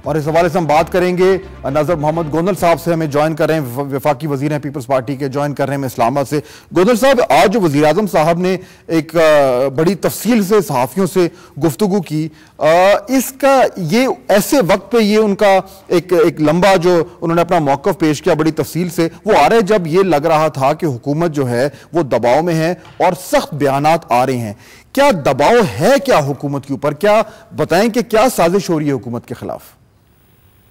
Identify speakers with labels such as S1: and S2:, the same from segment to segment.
S1: और इस हवाले से हम बात करेंगे नजर मोहम्मद गोंदल साहब से, हमें ज्वाइन कर रहे हैं, वफाकी वजीर हैं पीपल्स पार्टी के, ज्वाइन कर रहे हैं इस्लामाबाद से। गोंदल साहब, आज जो वजीर आजम साहब ने एक बड़ी तफसील से सहाफ़ियों से गुफ्तगू की, इसका ये ऐसे वक्त पे ये उनका एक लंबा जो उन्होंने अपना मौक़िफ़ पेश किया बड़ी तफसील से, वो आ रहा है जब ये लग रहा था कि हुकूमत जो है वो दबाव में है और सख्त बयानात आ रहे हैं। क्या दबाव है क्या हुकूमत के ऊपर? क्या बताएं कि क्या साजिश हो रही है हुकूमत के खिलाफ?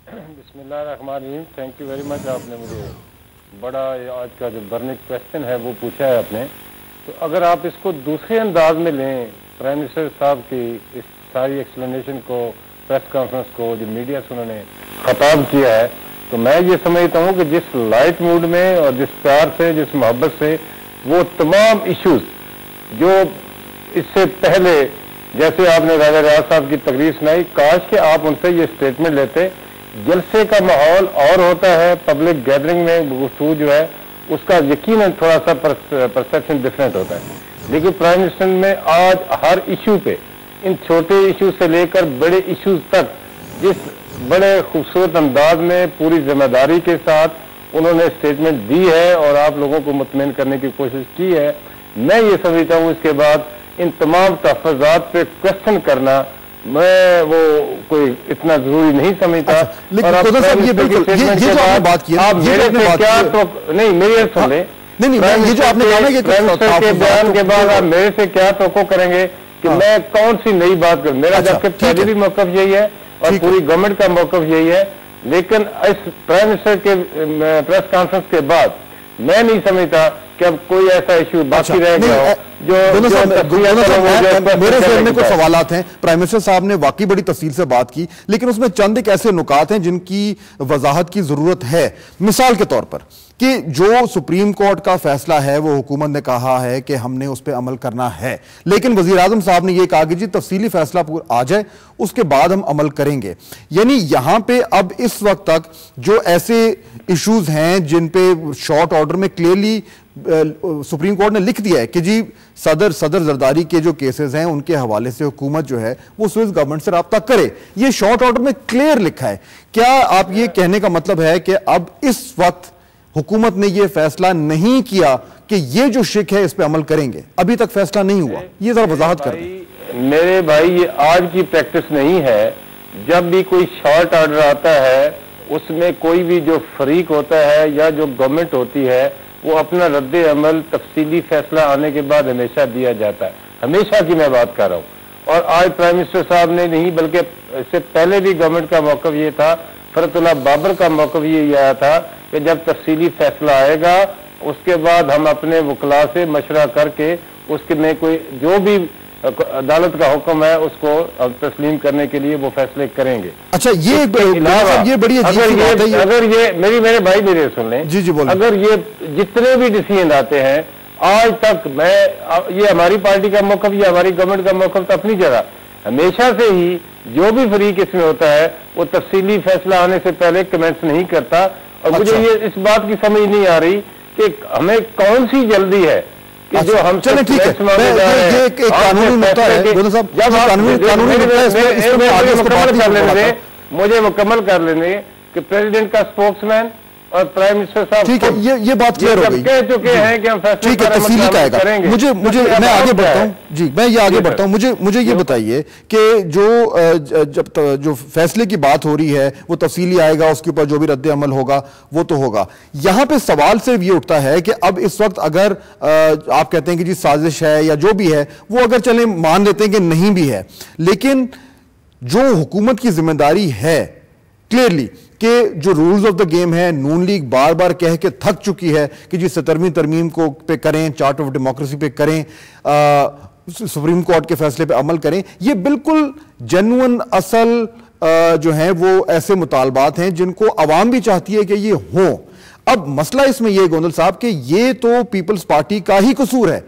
S2: बिस्मिल्लाहिर्रहमानिर्रहीम। Thank you very much. आपने मुझे बड़ा आज का जो बर्निंग क्वेश्चन है वो पूछा है आपने। तो अगर आप इसको दूसरे अंदाज में लें, प्राइम मिनिस्टर साहब की इस सारी एक्सप्लेनेशन को, प्रेस कॉन्फ्रेंस को, जो मीडिया से उन्होंने खिताब किया है, तो मैं ये समझता हूँ कि जिस लाइट मूड में और जिस प्यार से, जिस मोहब्बत से वो तमाम इश्यूज जो इससे पहले, जैसे आपने राजा रियाज साहब की तकरीर सुनाई, काश कि आप उनसे ये स्टेटमेंट लेते। जलसे का माहौल और होता है, पब्लिक गैदरिंग में गुफ्तगू जो है उसका यकीनन थोड़ा सा परसेप्शन डिफरेंट होता है। लेकिन प्राइम मिनिस्टर में आज हर इशू पे, इन छोटे इशू से लेकर बड़े इश्यूज तक, जिस बड़े खूबसूरत अंदाज में पूरी जिम्मेदारी के साथ उन्होंने स्टेटमेंट दी है और आप लोगों को मुतमईन करने की कोशिश की है, मैं ये समझता हूँ इसके बाद इन तमाम तहफ़्फ़ुज़ात पे क्वेश्चन करना मैं वो कोई इतना जरूरी नहीं समझता।
S1: लेकिन ये जो आपने बात की,
S2: आप मेरे से क्या नहीं, मेरी सुन लें,
S1: ये जो आपने कहा
S2: के बयान के बाद आप मेरे से क्या तवक्को करेंगे कि मैं कौन सी नई बात करूं? मेरा जबकि पहले भी मौक़िफ़ यही है और पूरी गवर्नमेंट का मौक़िफ़ यही है, लेकिन इस प्राइम मिनिस्टर के प्रेस कॉन्फ्रेंस के बाद मैं नहीं समझता कि अब कोई ऐसा इशू बाकी रह गया हो जो
S1: मेरे ज़हन में कुछ सवालात हैं। प्राइम मिनिस्टर साहब ने वाकई बड़ी तफसील से बात की, लेकिन उसमें चंद एक ऐसे नुकात हैं जिनकी वजाहत की जरूरत है। मिसाल के तौर पर कि जो सुप्रीम कोर्ट का फैसला है वो हुकूमत ने कहा है कि हमने उस पर अमल करना है, लेकिन वजीर आजम साहब ने यह कहा कि जी तफसीली फैसला आ जाए उसके बाद हम अमल करेंगे। यानी यहां पे अब इस वक्त तक जो ऐसे इश्यूज हैं जिन पे शॉर्ट ऑर्डर में क्लियरली सुप्रीम कोर्ट ने लिख दिया है कि जी सदर जरदारी के जो केसेस हैं उनके हवाले से हुकूमत जो है वो स्विस गवर्नमेंट से राब्ता करे, ये शॉर्ट ऑर्डर में क्लियर लिखा है। क्या आप ये कहने का मतलब है कि अब इस वक्त हुकूमत ने यह फैसला नहीं किया कि ये जो शिक है इस पे अमल करेंगे? अभी तक फैसला नहीं हुआ, ये जरा वजाहत कर दें।
S2: मेरे भाई, ये आज की प्रैक्टिस नहीं है। जब भी कोई शॉर्ट ऑर्डर आता है उसमें कोई भी जो फरीक होता है या जो गवर्नमेंट होती है वो अपना रद्द अमल तफसीली फैसला आने के बाद हमेशा दिया जाता है। हमेशा की मैं बात कर रहा हूँ। और आज प्राइम मिनिस्टर साहब ने नहीं, बल्कि इससे पहले भी गवर्नमेंट का मौक़िफ़ ये था, फरतुल्लाह बाबर का मौक़िफ़ ये आया था कि जब तफसीली फैसला आएगा उसके बाद हम अपने वकला से मशवरा करके उसके में कोई जो भी अदालत का हुक्म है उसको तस्लीम करने के लिए वो फैसले करेंगे।
S1: अच्छा, ये बड़ी
S2: अगर ये मेरे भाई मेरे सुन लें,
S1: जी बोलें।
S2: अगर ये जितने भी डिसीजन आते हैं आज तक, ये हमारी पार्टी का मौक़िफ़ या हमारी गवर्नमेंट का मौक़िफ़ तो अपनी जगह, हमेशा से ही जो भी फरीक इसमें होता है वो तफसीली फैसला आने से पहले कमेंट्स नहीं करता। और मुझे ये इस बात की समझ नहीं आ रही कि हमें कौन सी जल्दी है कि जो हम
S1: चले ठीक है, ये एक कानूनी मुद्दा है।
S2: मुझे मुकम्मल कर लेने कि प्रेसिडेंट का स्पोक्समैन और प्राइम मिनिस्टर साहब,
S1: ठीक है, ये बात क्लियर हो गई,
S2: कह चुके हैं कि हम फैसले
S1: ठीक है, तफसीली का आएगा। मुझे मैं आगे बढ़ता हूँ जी, मैं ये आगे बढ़ता हूँ। मुझे ये बताइए कि जो फैसले की बात हो रही है वो तफसीली आएगा, उसके ऊपर जो भी रद्द अमल होगा वो तो होगा। यहां पे सवाल सिर्फ ये उठता है कि अब इस वक्त अगर आप कहते हैं कि जी साजिश है या जो भी है वो, अगर चले मान लेते हैं कि नहीं भी है, लेकिन जो हुकूमत की जिम्मेदारी है क्लियरली कि जो रूल्स ऑफ द गेम है, नून लीग बार बार कह के थक चुकी है कि जी 17वीं तरमीम को पे करें, चार्ट ऑफ डेमोक्रेसी पे करें, सुप्रीम कोर्ट के फैसले पे अमल करें, ये बिल्कुल जेन्युइन असल जो है वो ऐसे मुतालबात हैं जिनको अवाम भी चाहती है कि ये हो। अब मसला इसमें यह गोंदल साहब कि ये तो पीपल्स पार्टी का ही कसूर है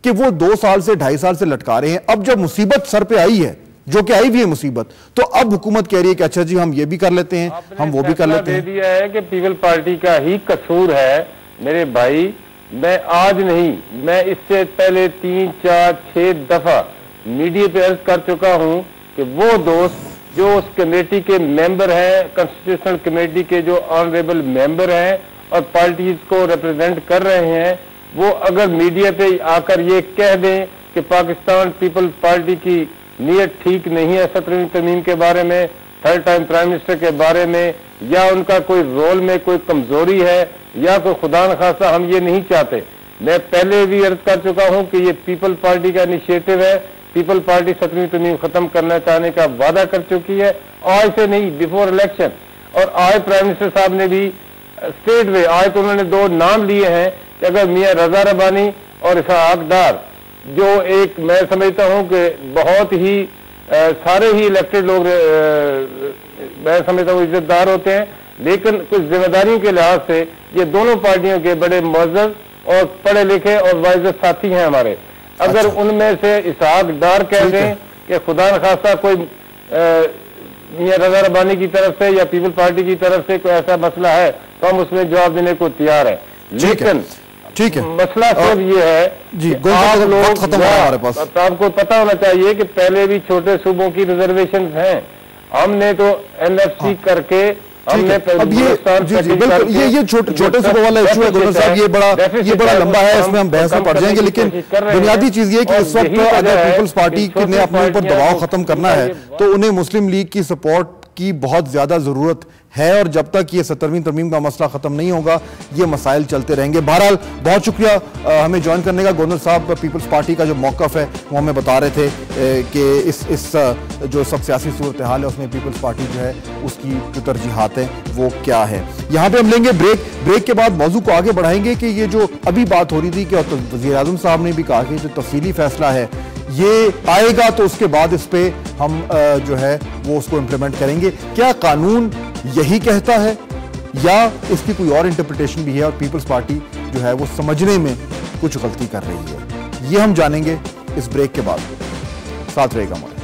S1: कि वो 2 साल से 2.5 साल से लटका रहे हैं। अब जब मुसीबत सर पे आई है, जो कि आई भी है मुसीबत, तो अब हुकूमत कह रही है कि अच्छा जी हम ये भी कर लेते हैं, हम वो भी कर लेते हैं।
S2: दे दिया है कि पीपल पार्टी का ही कसूर है। मेरे भाई, मैं आज नहीं, मैं इससे पहले 3, 4, 6 दफा मीडिया पे अर्ज कर चुका हूं कि वो दोस्त जो उस कमेटी के मेंबर हैं, कॉन्स्टिट्यूशनल कमेटी के जो ऑनरेबल मेंबर हैं और पार्टीज को रिप्रेजेंट कर रहे हैं, वो अगर मीडिया पे आकर ये कह दें कि पाकिस्तान पीपल्स पार्टी की नीयत ठीक नहीं है 17वीं तरमीम के बारे में, थर्ड टाइम प्राइम मिनिस्टर के बारे में, या उनका कोई रोल में कोई कमजोरी है, या कोई खुदा न खासा, हम ये नहीं चाहते। मैं पहले भी अर्ज कर चुका हूं कि ये पीपल पार्टी का इनिशिएटिव है। पीपल पार्टी 17वीं तरमीम खत्म करना चाहने का वादा कर चुकी है, आज से नहीं, बिफोर इलेक्शन। और आज प्राइम मिनिस्टर साहब ने भी स्टेट में आज तो उन्होंने 2 नाम लिए हैं कि अगर मियां रजा रबानी और इसहाक डार, जो एक मैं समझता हूं कि बहुत ही सारे ही इलेक्टेड लोग मैं समझता हूँ इज्जतदार होते हैं, लेकिन कुछ जिम्मेदारियों के लिहाज से ये दोनों पार्टियों के बड़े मुअज़्ज़ज़ और पढ़े लिखे और वाइज़ साथी हैं हमारे। अगर उनमें से इसहाक डार कह दें कि खुदा न खास्ता कोई मियां रजा रबानी की तरफ से या पीपल पार्टी की तरफ से कोई ऐसा मसला है तो हम उसमें जवाब देने को तैयार है। लेकिन
S1: ठीक है,
S2: मसला सिर्फ ये है
S1: जी,
S2: आप लोग
S1: खत्म हो हमारे पास।
S2: आपको पता होना चाहिए कि पहले भी छोटे सूबों की रिजर्वेशन हैं, हमने तो एनएफसी करके हमने
S1: अब ये छोटे सूबों वाला इशू है गवर्नर साहब, ये बड़ा लंबा है, इसमें हम बहस में पड़ जाएंगे। लेकिन बुनियादी चीज ये कि इस वक्त अगर पीपल्स पार्टी ने अपने ऊपर दबाव खत्म करना है तो उन्हें मुस्लिम लीग की सपोर्ट की बहुत ज्यादा जरूरत है, और जब तक ये 17वीं तरमीम का मसला खत्म नहीं होगा ये मसाइल चलते रहेंगे। बहरहाल बहुत शुक्रिया हमें ज्वाइन करने का। गवर्नर साहब पीपल्स पार्टी का जो मौक़िफ़ है वो हमें बता रहे थे कि इस जो सब सियासी सूरत हाल है उसमें पीपल्स पार्टी जो है उसकी जो तरजीहात हैं वो क्या है। यहाँ पे हम लेंगे ब्रेक के बाद मौजू को आगे बढ़ाएंगे कि ये जो अभी बात हो रही थी कि वज़ीर आज़म साहब ने भी कहा कि जो तफसीली फैसला है ये आएगा तो उसके बाद इस पे हम जो है वो उसको इम्प्लीमेंट करेंगे। क्या कानून यही कहता है या इसकी कोई और इंटरप्रिटेशन भी है और पीपल्स पार्टी जो है वो समझने में कुछ गलती कर रही है, ये हम जानेंगे इस ब्रेक के बाद। साथ रहेगा हमारे।